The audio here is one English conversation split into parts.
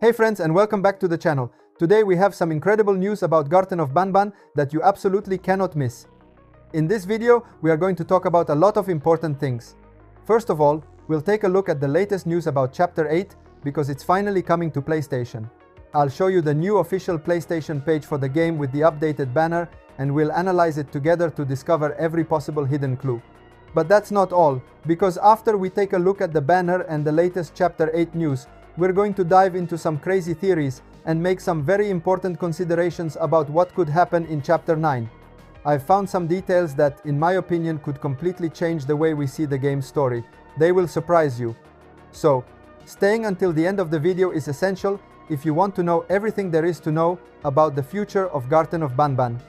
Hey friends, and welcome back to the channel. Today we have some incredible news about Garten of Banban that you absolutely cannot miss. In this video, we are going to talk about a lot of important things. First of all, we'll take a look at the latest news about Chapter 8 because it's finally coming to PlayStation. I'll show you the new official PlayStation page for the game with the updated banner, and we'll analyze it together to discover every possible hidden clue. But that's not all, because after we take a look at the banner and the latest Chapter 8 news, we're going to dive into some crazy theories and make some very important considerations about what could happen in Chapter 9. I've found some details that, in my opinion, could completely change the way we see the game's story. They will surprise you. So, staying until the end of the video is essential if you want to know everything there is to know about the future of Garten of Banban.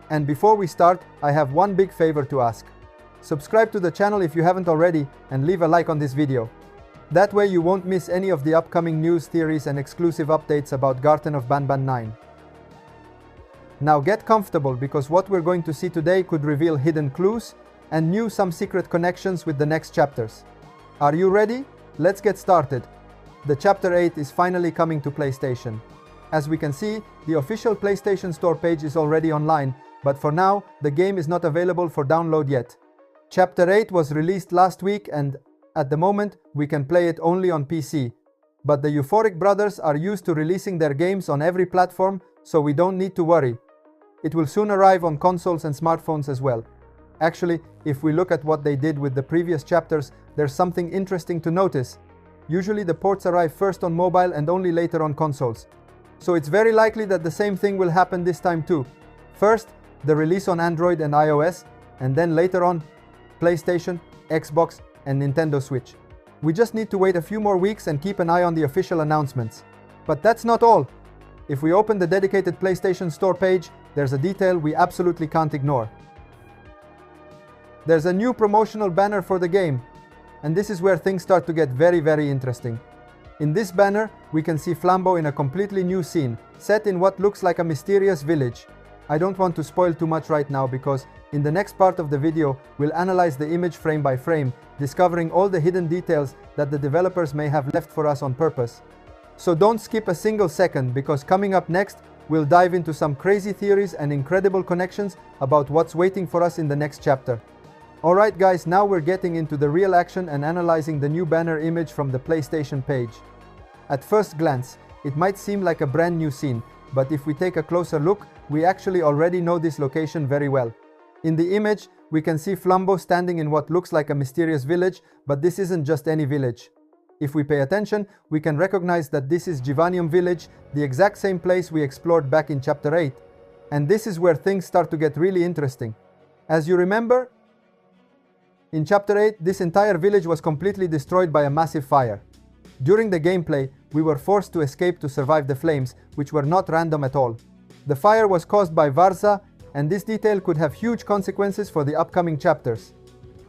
And before we start, I have one big favor to ask. Subscribe to the channel if you haven't already and leave a like on this video. That way you won't miss any of the upcoming news, theories and exclusive updates about Garten of Banban 9. Now get comfortable because what we're going to see today could reveal hidden clues and some secret connections with the next chapters. Are you ready? Let's get started. The Chapter 8 is finally coming to PlayStation. As we can see, the official PlayStation Store page is already online, but for now, the game is not available for download yet. Chapter 8 was released last week and at the moment, we can play it only on PC. But the EUPHORIC brothers are used to releasing their games on every platform, so we don't need to worry. It will soon arrive on consoles and smartphones as well. Actually, if we look at what they did with the previous chapters, there's something interesting to notice. Usually the ports arrive first on mobile and only later on consoles. So it's very likely that the same thing will happen this time too. First, the release on Android and iOS, and then later on, PlayStation, Xbox, and Nintendo Switch. We just need to wait a few more weeks and keep an eye on the official announcements. But that's not all. If we open the dedicated PlayStation Store page, there's a detail we absolutely can't ignore. There's a new promotional banner for the game, and this is where things start to get very interesting. In this banner, we can see Flambeau in a completely new scene, set in what looks like a mysterious village. I don't want to spoil too much right now because in the next part of the video, we'll analyze the image frame by frame, discovering all the hidden details that the developers may have left for us on purpose. So don't skip a single second because coming up next, we'll dive into some crazy theories and incredible connections about what's waiting for us in the next chapter. Alright guys, now we're getting into the real action and analyzing the new banner image from the PlayStation page. At first glance, it might seem like a brand new scene, but if we take a closer look, we actually already know this location very well. In the image, we can see Flambeau standing in what looks like a mysterious village, but this isn't just any village. If we pay attention, we can recognize that this is Ganium village, the exact same place we explored back in Chapter 8. And this is where things start to get really interesting. As you remember, in Chapter 8, this entire village was completely destroyed by a massive fire. During the gameplay, we were forced to escape to survive the flames, which were not random at all. The fire was caused by Varza, and this detail could have huge consequences for the upcoming chapters.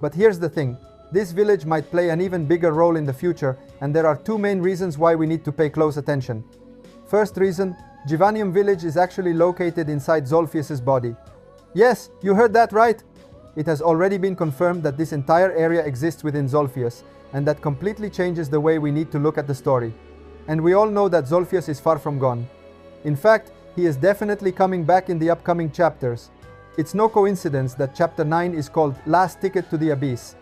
But here's the thing, this village might play an even bigger role in the future, and there are two main reasons why we need to pay close attention. First reason, Ganium village is actually located inside Zolphius's body. Yes, you heard that right! It has already been confirmed that this entire area exists within Zolphius, and that completely changes the way we need to look at the story. And we all know that Zolphius is far from gone. In fact, he is definitely coming back in the upcoming chapters. It's no coincidence that Chapter 9 is called Last Ticket to the Abyss.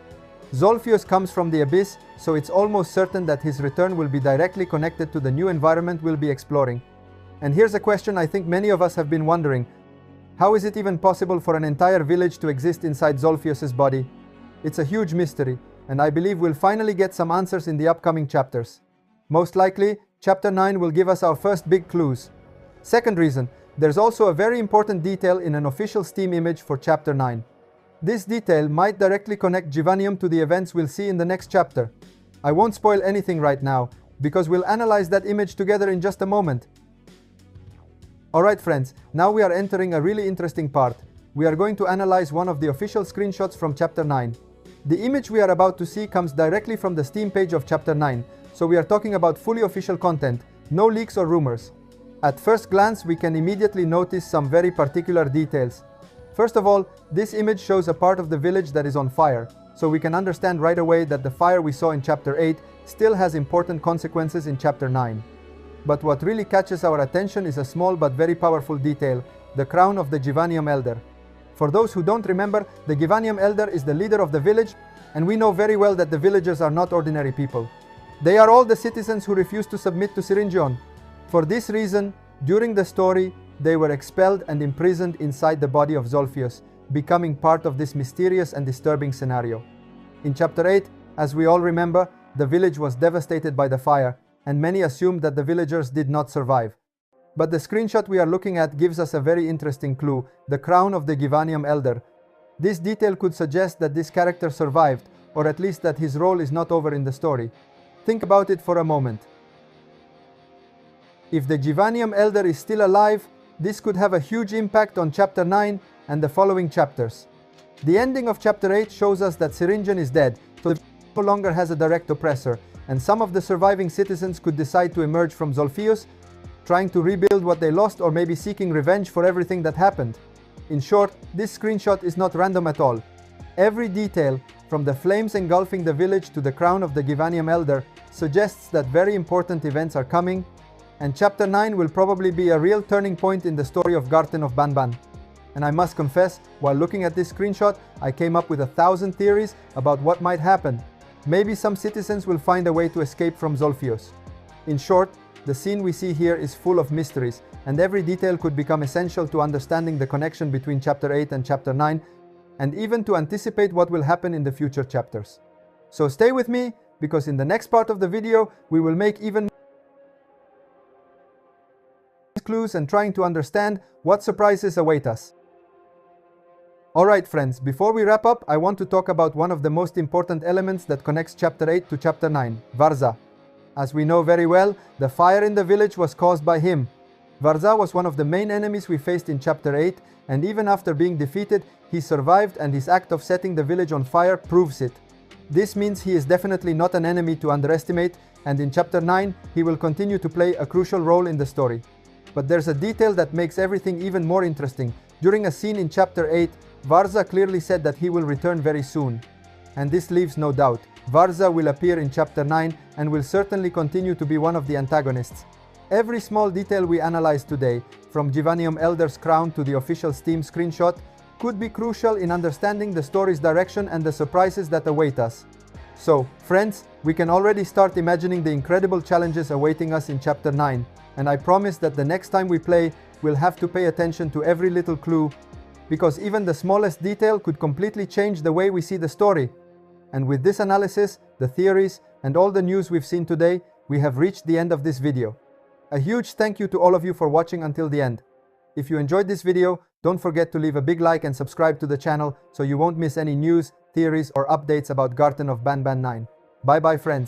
Zolphius comes from the Abyss, so it's almost certain that his return will be directly connected to the new environment we'll be exploring. And here's a question I think many of us have been wondering. How is it even possible for an entire village to exist inside Zolphius's body? It's a huge mystery, and I believe we'll finally get some answers in the upcoming chapters. Most likely, Chapter 9 will give us our first big clues. Second reason, there's also a very important detail in an official Steam image for Chapter 9. This detail might directly connect Ganium to the events we'll see in the next chapter. I won't spoil anything right now, because we'll analyze that image together in just a moment. Alright friends, now we are entering a really interesting part. We are going to analyze one of the official screenshots from Chapter 9. The image we are about to see comes directly from the Steam page of Chapter 9, so we are talking about fully official content, no leaks or rumors. At first glance, we can immediately notice some very particular details. First of all, this image shows a part of the village that is on fire, so we can understand right away that the fire we saw in Chapter 8 still has important consequences in Chapter 9. But what really catches our attention is a small but very powerful detail, the crown of the Ganium elder. For those who don't remember, the Ganium elder is the leader of the village, and we know very well that the villagers are not ordinary people. They are all the citizens who refuse to submit to Siringion. For this reason, during the story, they were expelled and imprisoned inside the body of Zolphius, becoming part of this mysterious and disturbing scenario. In Chapter 8, as we all remember, the village was devastated by the fire, and many assumed that the villagers did not survive. But the screenshot we are looking at gives us a very interesting clue, the crown of the Ganium elder. This detail could suggest that this character survived, or at least that his role is not over in the story. Think about it for a moment. If the Ganium elder is still alive, this could have a huge impact on Chapter 9 and the following chapters. The ending of Chapter 8 shows us that Siringion is dead, so the no longer has a direct oppressor, and some of the surviving citizens could decide to emerge from Zolphius, trying to rebuild what they lost or maybe seeking revenge for everything that happened. In short, this screenshot is not random at all. Every detail, from the flames engulfing the village to the crown of the Ganium elder, suggests that very important events are coming, and Chapter 9 will probably be a real turning point in the story of Garten of Banban. And I must confess, while looking at this screenshot, I came up with 1,000 theories about what might happen. Maybe some citizens will find a way to escape from Zolphius. In short, the scene we see here is full of mysteries, and every detail could become essential to understanding the connection between Chapter 8 and Chapter 9, and even to anticipate what will happen in the future chapters. So stay with me, because in the next part of the video, we will make even more clues and trying to understand what surprises await us. Alright friends, before we wrap up, I want to talk about one of the most important elements that connects Chapter 8 to Chapter 9, Varza. As we know very well, the fire in the village was caused by him. Varza was one of the main enemies we faced in Chapter 8, and even after being defeated, he survived, and his act of setting the village on fire proves it. This means he is definitely not an enemy to underestimate, and in Chapter 9, he will continue to play a crucial role in the story. But there's a detail that makes everything even more interesting. During a scene in Chapter 8, Varza clearly said that he will return very soon. And this leaves no doubt. Varza will appear in Chapter 9 and will certainly continue to be one of the antagonists. Every small detail we analyzed today, from Ganium Elder's crown to the official Steam screenshot, could be crucial in understanding the story's direction and the surprises that await us. So, friends, we can already start imagining the incredible challenges awaiting us in Chapter 9, and I promise that the next time we play, we'll have to pay attention to every little clue, because even the smallest detail could completely change the way we see the story. And with this analysis, the theories, and all the news we've seen today, we have reached the end of this video. A huge thank you to all of you for watching until the end. If you enjoyed this video, don't forget to leave a big like and subscribe to the channel so you won't miss any news, theories, or updates about Garten of Banban 9. Bye bye friends.